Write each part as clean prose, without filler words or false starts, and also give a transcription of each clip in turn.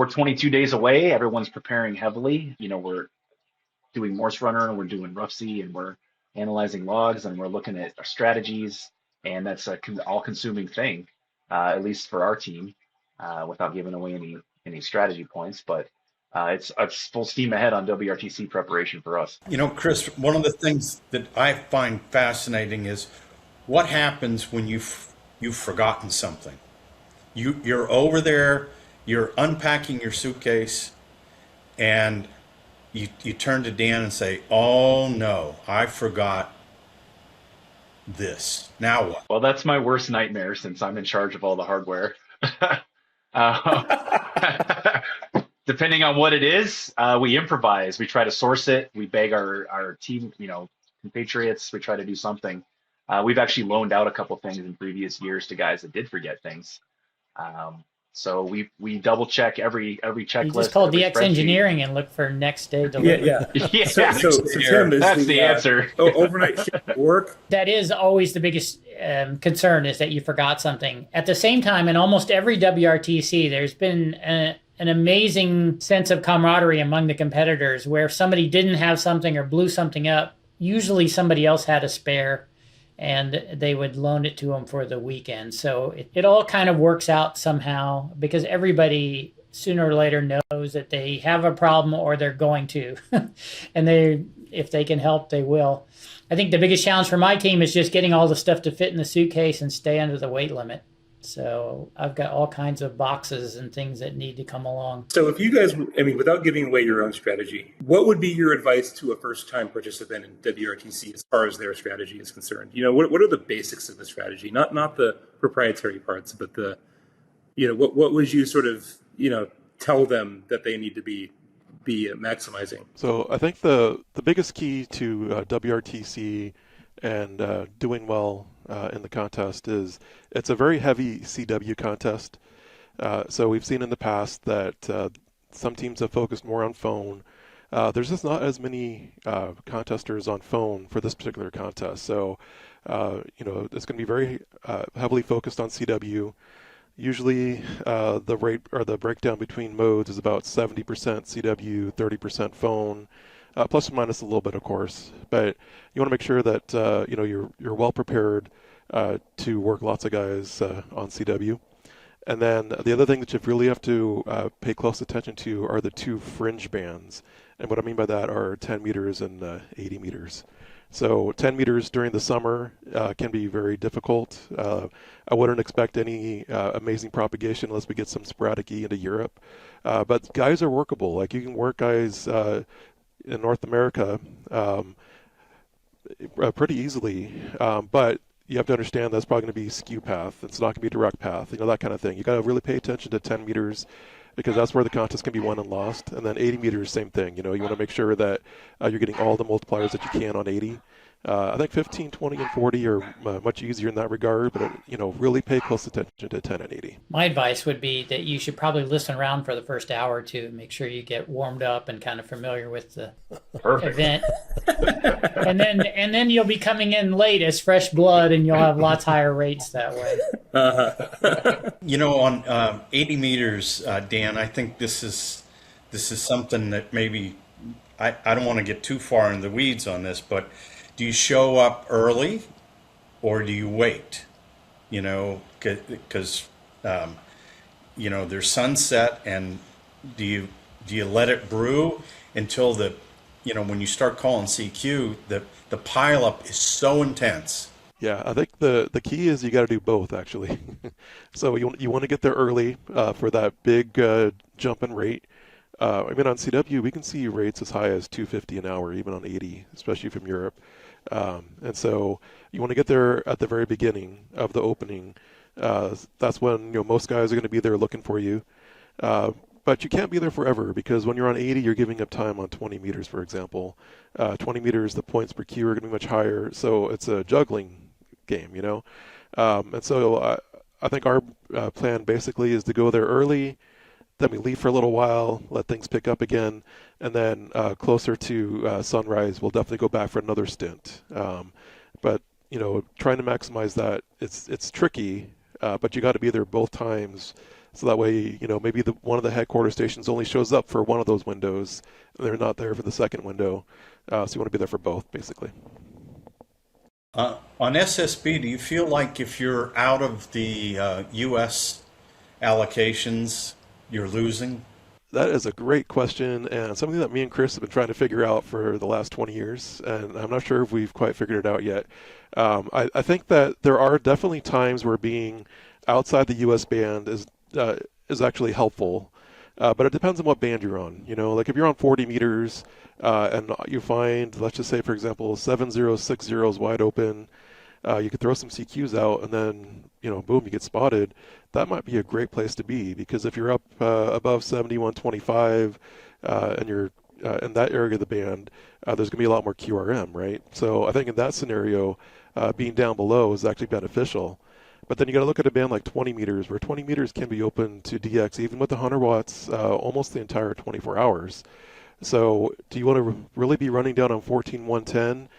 we're 22 days away. Everyone's preparing heavily. We're doing Morse Runner and we're doing Rough Sea and we're analyzing logs and we're looking at our strategies. And that's a all-consuming thing, at least for our team, without giving away any strategy points. But it's full steam ahead on WRTC preparation for us. Chris, one of the things that I find fascinating is what happens when you've forgotten something. You're over there, you're unpacking your suitcase, and you turn to Dan and say, "Oh no, I forgot this. Now what?" Well, that's my worst nightmare since I'm in charge of all the hardware. uh, Depending on what it is, we improvise. We try to source it. We beg our team, compatriots. We try to do something. We've actually loaned out a couple things in previous years to guys that did forget things. So we double check every checklist. You just call every DX spreadsheet. engineering and look for next day delivery. Yeah. So Tim, is That's the answer. Overnight shift work? That is always the biggest concern, is that you forgot something. At the same time, in almost every WRTC, there's been an amazing sense of camaraderie among the competitors, where if somebody didn't have something or blew something up, usually somebody else had a spare and they would loan it to them for the weekend. So it all kind of works out somehow, because everybody sooner or later knows that they have a problem or they're going to. And if they can help, they will. I think the biggest challenge for my team is just getting all the stuff to fit in the suitcase and stay under the weight limit. So I've got all kinds of boxes and things that need to come along. So if you guys, without giving away your own strategy, what would be your advice to a first-time participant in WRTC as far as their strategy is concerned? What are the basics of the strategy? Not the proprietary parts, but what would you sort of, tell them that they need to be maximizing? So I think the biggest key to WRTC and doing well in the contest is it's a very heavy CW contest. So we've seen in the past that some teams have focused more on phone. There's just not as many contesters on phone for this particular contest. So, it's going to be very heavily focused on CW. Usually the rate or the breakdown between modes is about 70% CW, 30% phone. Plus or minus a little bit, of course, but you want to make sure that you're well prepared to work lots of guys on CW. And then the other thing that you really have to pay close attention to are the two fringe bands. And what I mean by that are 10 meters and 80 meters. So 10 meters during the summer can be very difficult. I wouldn't expect any amazing propagation unless we get some sporadic E into Europe. But guys are workable. Like, you can work guys in North America pretty easily, but you have to understand that's probably going to be skew path. It's not going to be direct path, that kind of thing. You got to really pay attention to 10 meters because that's where the contest can be won and lost. And then 80 meters, same thing. You want to make sure that you're getting all the multipliers that you can on 80. I think 15, 20, and 40 are much easier in that regard, but really pay close attention to 10 and 80. My advice would be that you should probably listen around for the first hour or two and make sure you get warmed up and kind of familiar with the event. and then you'll be coming in late as fresh blood, and you'll have lots higher rates that way. On 80 meters, Dan, I think this is something that maybe I don't want to get too far in the weeds on this, but do you show up early or do you wait? Because there's sunset, and do you let it brew until when you start calling CQ, the pileup is so intense? Yeah, I think the key is you got to do both, actually. So you want to get there early for that big jump in rate. On CW, we can see rates as high as 250 an hour, even on 80, especially from Europe. And so you want to get there at the very beginning of the opening. That's when most guys are going to be there looking for you. But you can't be there forever, because when you're on 80, you're giving up time on 20 meters, for example. 20 meters, the points per queue are going to be much higher, so it's a juggling game, And so I think our plan basically is to go there early, then we leave for a little while, let things pick up again, and then closer to sunrise, we'll definitely go back for another stint. But trying to maximize that, it's tricky, but you got to be there both times So that way, maybe one of the headquarters stations only shows up for one of those windows, and they're not there for the second window. So you want to be there for both, basically. On SSB, do you feel like if you're out of the U.S. allocations, you're losing? That is a great question, and something that me and Chris have been trying to figure out for the last 20 years, and I'm not sure if we've quite figured it out yet. I think that there are definitely times where being outside the U.S. band is actually helpful, but it depends on what band you're on. Like if you're on 40 meters and you find, let's just say, for example, 7060 is wide open, you could throw some CQs out, and then boom, you get spotted. That might be a great place to be, because if you're up above 7125 and you're in that area of the band, there's going to be a lot more QRM, right? So I think in that scenario, being down below is actually beneficial. But then you got to look at a band like 20 meters, where 20 meters can be open to DX, even with the 100 watts, almost the entire 24 hours. So do you want to really be running down on 14110?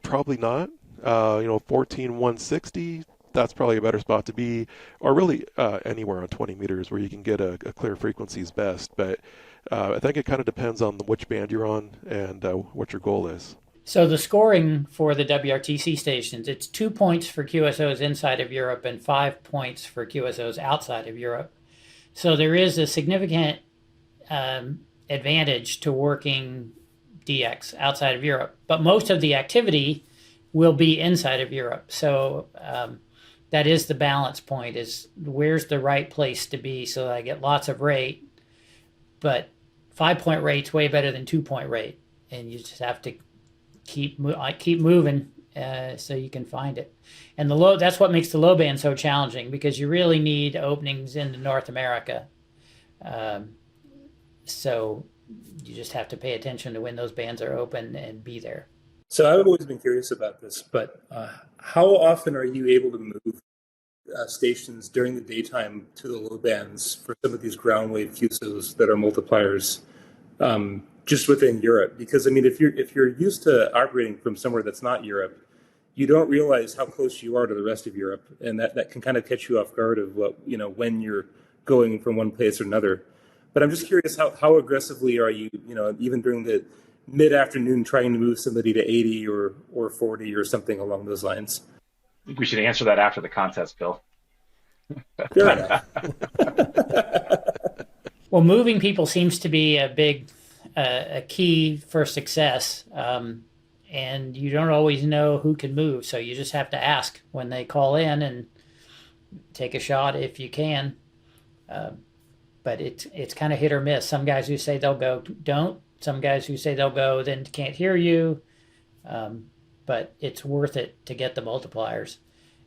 Probably not. 14160, that's probably a better spot to be, or really anywhere on 20 meters where you can get a clear frequency is best. But I think it kind of depends on which band you're on and what your goal is. So the scoring for the WRTC stations, it's 2 points for QSOs inside of Europe and 5 points for QSOs outside of Europe. So there is a significant advantage to working DX outside of Europe, but most of the activity will be inside of Europe. So that is the balance point, is where's the right place to be so that I get lots of rate, but 5-point rate's way better than 2-point rate. And you just have to keep moving so you can find it. And that's what makes the low band so challenging, because you really need openings into North America. So you just have to pay attention to when those bands are open and be there. So I've always been curious about this, but how often are you able to move stations during the daytime to the low bands for some of these ground wave QSOs that are multipliers just within Europe? Because I mean, if you're used to operating from somewhere that's not Europe, you don't realize how close you are to the rest of Europe, and that can kind of catch you off guard of when you're going from one place or another. But I'm just curious, how aggressively are you, even during the mid-afternoon, trying to move somebody to 80 or 40 or something along those lines? I think we should answer that after the contest, Bill. Fair enough. Well, moving people seems to be a key for success, and you don't always know who can move, so you just have to ask when they call in and take a shot if you can. But it's kind of hit or miss. Some guys who say they'll go don't. Some guys who say they'll go then can't hear you. But it's worth it to get the multipliers.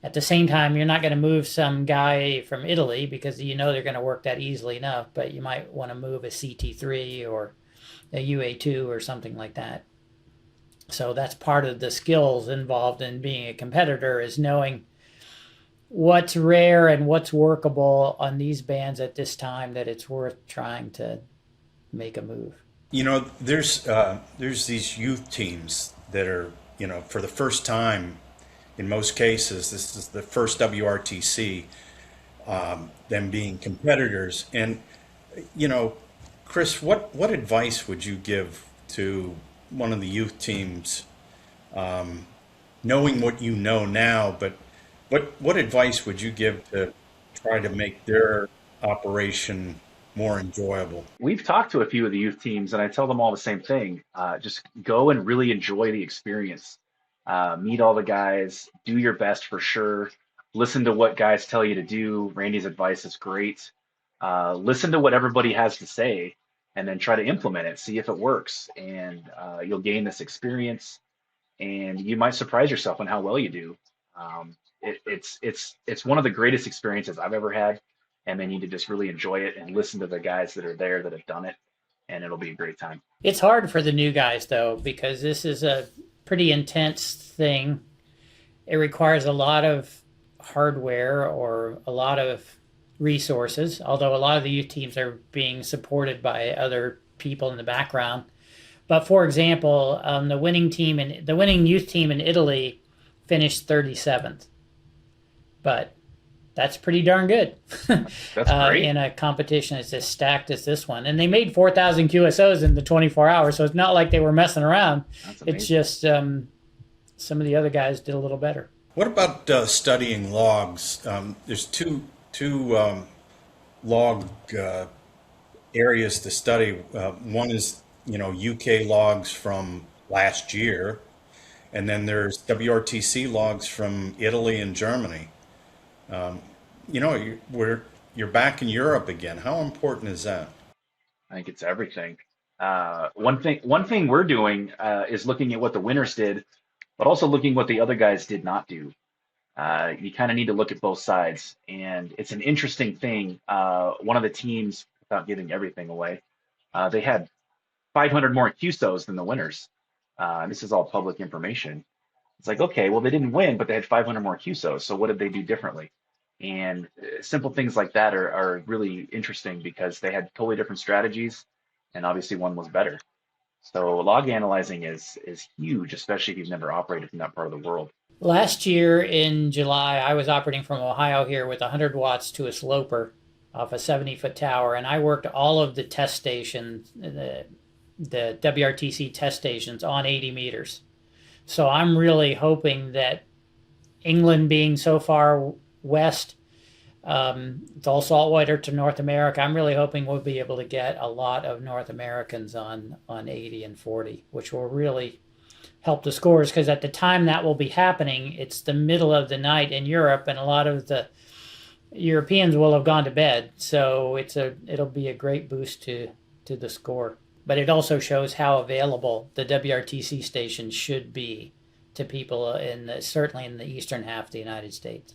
At the same time, you're not going to move some guy from Italy because they're going to work that easily enough, but you might want to move a CT3 or a UA2 or something like that. So that's part of the skills involved in being a competitor, is knowing what's rare and what's workable on these bands at this time, that it's worth trying to make a move. There's these youth teams that are, for the first time, in most cases, this is the first WRTC, them being competitors. And, Chris, what advice would you give to one of the youth teams, knowing what you know now, but what advice would you give to try to make their operation more enjoyable? We've talked to a few of the youth teams, and I tell them all the same thing. Just go and really enjoy the experience. Meet all the guys, do your best for sure. Listen to what guys tell you to do. Randy's advice is great. Listen to what everybody has to say, and then try to implement it. See if it works, and you'll gain this experience, and you might surprise yourself on how well you do. It's one of the greatest experiences I've ever had, and they need to just really enjoy it and listen to the guys that are there that have done it, and it'll be a great time. It's hard for the new guys, though, because this is a pretty intense thing. It requires a lot of hardware or a lot of resources, although a lot of the youth teams are being supported by other people in the background. But for example, the winning youth team in Italy finished 37th. But That's pretty darn good. That's great. In a competition as as stacked as this one. And they made 4,000 QSOs in the 24 hours, so it's not like they were messing around. That's It's amazing. just some of the other guys did a little better. What about studying logs? There's two log areas to study. One is UK logs from last year, and then there's WRTC logs from Italy and Germany. You're back in Europe again. How important is that? I think it's everything. One thing we're doing is looking at what the winners did, but also looking what the other guys did not do. You kind of need to look at both sides, and it's an interesting thing. One of the teams, without giving everything away, they had 500 more QSOs than the winners. This is all public information. It's like, okay, well, they didn't win, but they had 500 more QSOs. So what did they do differently? And simple things like that are really interesting because they had totally different strategies, and obviously one was better. So log analyzing is huge, especially if you've never operated in that part of the world. Last year in July, I was operating from Ohio here with 100 watts to a sloper off a 70-foot tower, and I worked all of the test stations, the WRTC test stations on 80 meters. So I'm really hoping that England being so far west, it's all saltwater to North America. I'm really hoping we'll be able to get a lot of North Americans on 80 and 40, which will really help the scores, because at the time that will be happening, it's the middle of the night in Europe, and a lot of the Europeans will have gone to bed. So it'll be a great boost to the score. But it also shows how available the WRTC station should be to people certainly in the eastern half of the United States.